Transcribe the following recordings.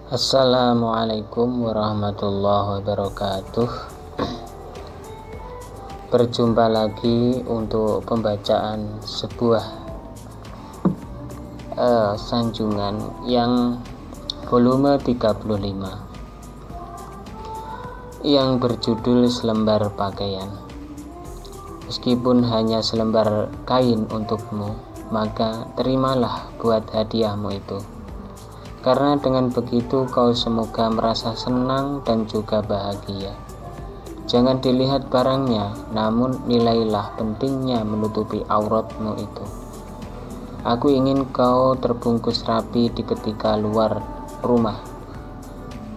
Assalamualaikum warahmatullahi wabarakatuh. Berjumpa lagi untuk pembacaan sebuah sanjungan yang volume 35 yang berjudul Selembar Pakaian. Meskipun hanya selembar kain untukmu, maka terimalah buat hadiahmu itu. Karena dengan begitu kau semoga merasa senang dan juga bahagia. Jangan dilihat barangnya, namun nilailah pentingnya menutupi auratmu itu. Aku ingin kau terbungkus rapi di ketika luar rumah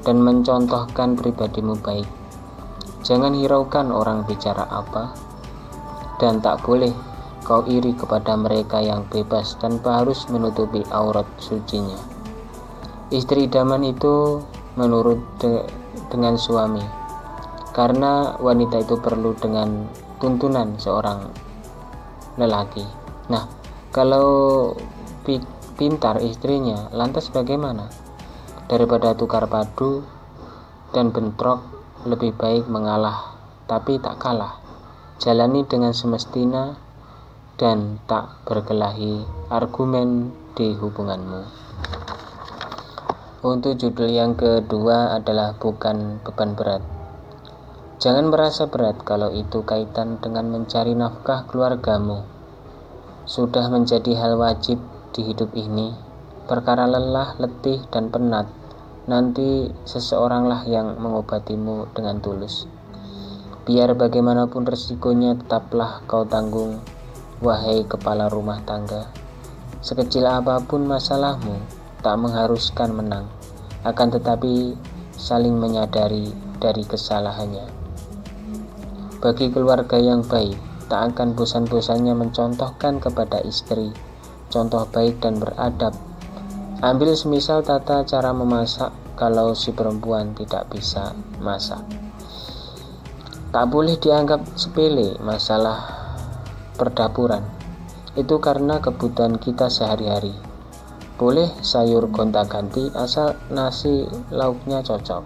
dan mencontohkan pribadimu baik. Jangan hiraukan orang bicara apa, dan tak boleh kau iri kepada mereka yang bebas tanpa harus menutupi aurat sucinya. Istri idaman itu menurut dengan suami, karena wanita itu perlu dengan tuntunan seorang lelaki. Nah, kalau pintar istrinya, lantas bagaimana? Daripada tukar padu dan bentrok, lebih baik mengalah tapi tak kalah. Jalani dengan semestinya dan tak berkelahi argumen di hubunganmu. Untuk judul yang kedua adalah bukan beban berat. Jangan merasa berat kalau itu kaitan dengan mencari nafkah keluargamu. Sudah menjadi hal wajib di hidup ini. Perkara lelah, letih, dan penat, nanti seseoranglah yang mengobatimu dengan tulus. Biar bagaimanapun resikonya, tetaplah kau tanggung, wahai kepala rumah tangga. Sekecil apapun masalahmu, tak mengharuskan menang, akan tetapi saling menyadari dari kesalahannya. Bagi keluarga yang baik, tak akan bosan-bosannya mencontohkan kepada istri contoh baik dan beradab. Ambil semisal tata cara memasak kalau si perempuan tidak bisa masak. Tak boleh dianggap sepele masalah perdapuran. Itu karena kebutuhan kita sehari-hari. Boleh sayur gonta-ganti asal nasi lauknya cocok.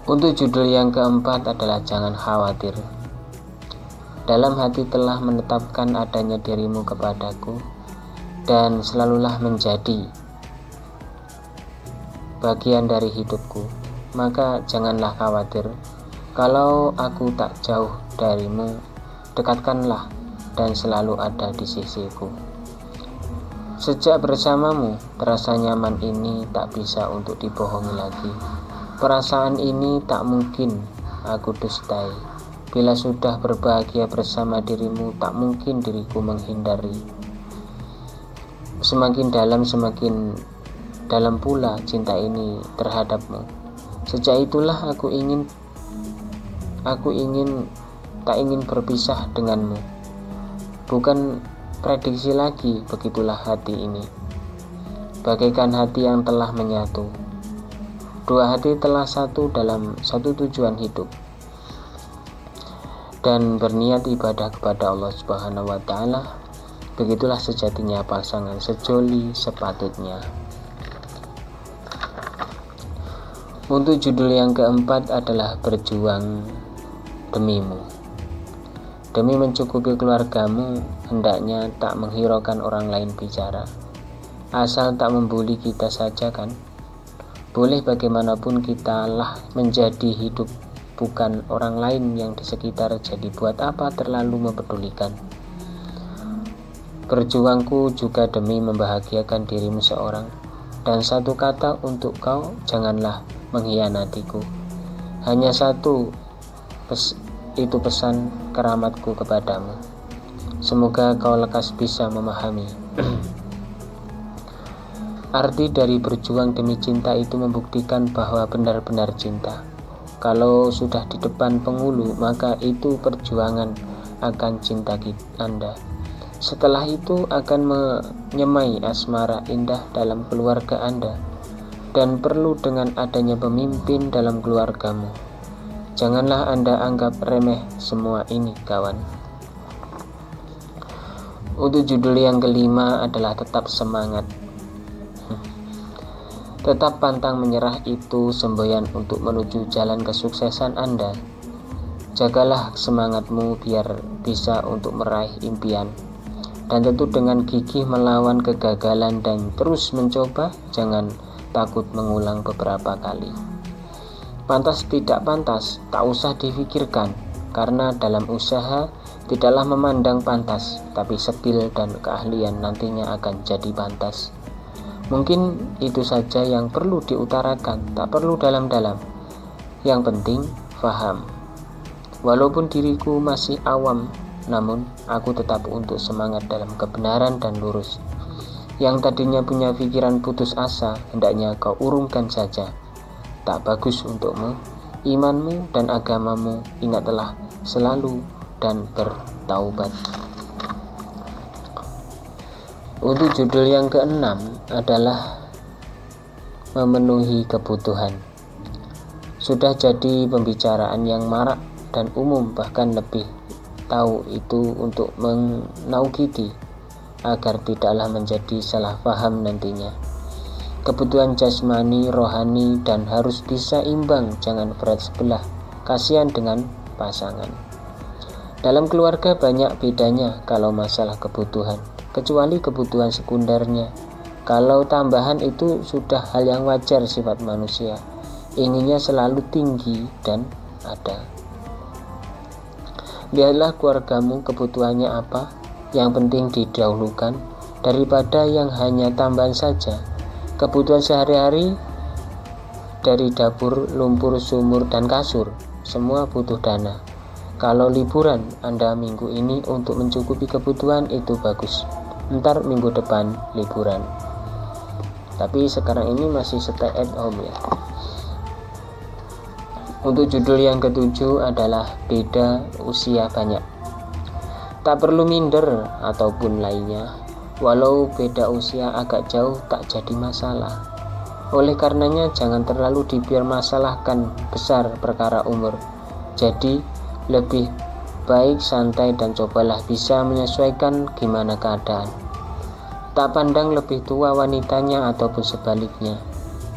Untuk judul yang keempat adalah jangan khawatir. Dalam hati telah menetapkan adanya dirimu kepadaku dan selalulah menjadi bagian dari hidupku. Maka janganlah khawatir kalau aku tak jauh darimu, dekatkanlah dan selalu ada di sisiku. Sejak bersamamu, terasa nyaman ini tak bisa untuk dibohongi lagi. Perasaan ini tak mungkin aku dustai. Bila sudah berbahagia bersama dirimu, tak mungkin diriku menghindari. Semakin dalam pula cinta ini terhadapmu. Sejak itulah aku tak ingin berpisah denganmu. Bukan prediksi lagi, begitulah hati ini. Bagaikan hati yang telah menyatu. Dua hati telah satu dalam satu tujuan hidup dan berniat ibadah kepada Allah Subhanahu wa Ta'ala. Begitulah sejatinya pasangan sejoli sepatutnya. Untuk judul yang keempat adalah berjuang demimu. Demi mencukupi keluargamu, hendaknya tak menghiraukan orang lain bicara. Asal tak membuli kita saja kan. Boleh bagaimanapun kita lah menjadi hidup, bukan orang lain yang di sekitar. Jadi buat apa terlalu mempedulikan. Berjuangku juga demi membahagiakan dirimu seorang. Dan satu kata untuk kau, janganlah mengkhianatiku. Hanya satu itu pesan keramatku kepadamu. Semoga kau lekas bisa memahami. Arti dari berjuang demi cinta itu membuktikan bahwa benar-benar cinta. Kalau sudah di depan penghulu, maka itu perjuangan akan cinta Anda. Setelah itu akan menyemai asmara indah dalam keluarga Anda. Dan perlu dengan adanya pemimpin dalam keluargamu. Janganlah Anda anggap remeh semua ini, kawan. Untuk judul yang kelima adalah tetap semangat. Tetap pantang menyerah itu semboyan untuk menuju jalan kesuksesan Anda. Jagalah semangatmu biar bisa untuk meraih impian. Dan tentu dengan gigih melawan kegagalan dan terus mencoba, jangan takut mengulang beberapa kali. Pantas tidak pantas, tak usah difikirkan, karena dalam usaha tidaklah memandang pantas, tapi skill dan keahlian nantinya akan jadi pantas. Mungkin itu saja yang perlu diutarakan, tak perlu dalam-dalam. Yang penting faham. Walaupun diriku masih awam, namun aku tetap untuk semangat dalam kebenaran dan lurus. Yang tadinya punya pikiran putus asa, hendaknya kau urungkan saja. Tak bagus untukmu, imanmu dan agamamu, ingatlah selalu dan bertaubat. Untuk judul yang keenam adalah memenuhi kebutuhan. Sudah jadi pembicaraan yang marak dan umum, bahkan lebih tahu itu untuk menaukiti agar tidaklah menjadi salah paham nantinya. Kebutuhan jasmani, rohani, dan harus bisa imbang, jangan berat sebelah, kasihan dengan pasangan. Dalam keluarga banyak bedanya kalau masalah kebutuhan, kecuali kebutuhan sekundernya. Kalau tambahan itu sudah hal yang wajar sifat manusia, inginnya selalu tinggi dan ada. Lihatlah keluargamu kebutuhannya apa, yang penting didahulukan daripada yang hanya tambahan saja. Kebutuhan sehari-hari dari dapur, lumpur, sumur, dan kasur, semua butuh dana. Kalau liburan Anda minggu ini untuk mencukupi kebutuhan itu bagus, ntar minggu depan liburan. Tapi sekarang ini masih stay at home ya. Untuk judul yang ketujuh adalah beda usia banyak. Tak perlu minder ataupun lainnya, walau beda usia agak jauh tak jadi masalah. Oleh karenanya jangan terlalu dipermasalahkan besar perkara umur. Jadi lebih baik santai dan cobalah bisa menyesuaikan gimana keadaan. Tak pandang lebih tua wanitanya ataupun sebaliknya,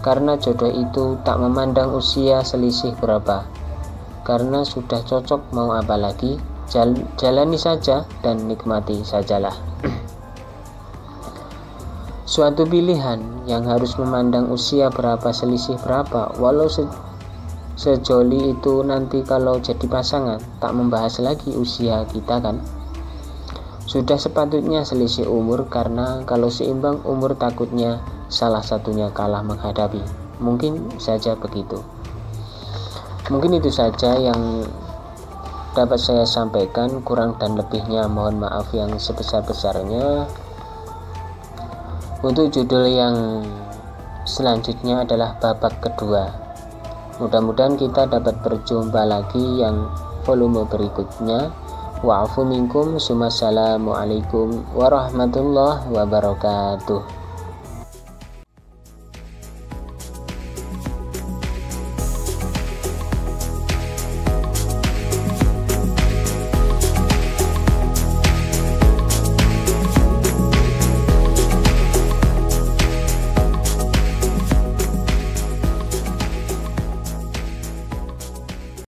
karena jodoh itu tak memandang usia selisih berapa. Karena sudah cocok mau apa lagi, jalani saja dan nikmati sajalah. Suatu pilihan yang harus memandang usia berapa selisih berapa, walau sejoli itu nanti kalau jadi pasangan tak membahas lagi usia kita kan. Sudah sepatutnya selisih umur, karena kalau seimbang umur takutnya salah satunya kalah menghadapi. Mungkin saja begitu. Mungkin itu saja yang dapat saya sampaikan, kurang dan lebihnya mohon maaf yang sebesar-besarnya. Untuk judul yang selanjutnya adalah babak kedua. Mudah-mudahan kita dapat berjumpa lagi yang volume berikutnya. Wa'afu minkum, assalamualaikum warahmatullahi wabarakatuh.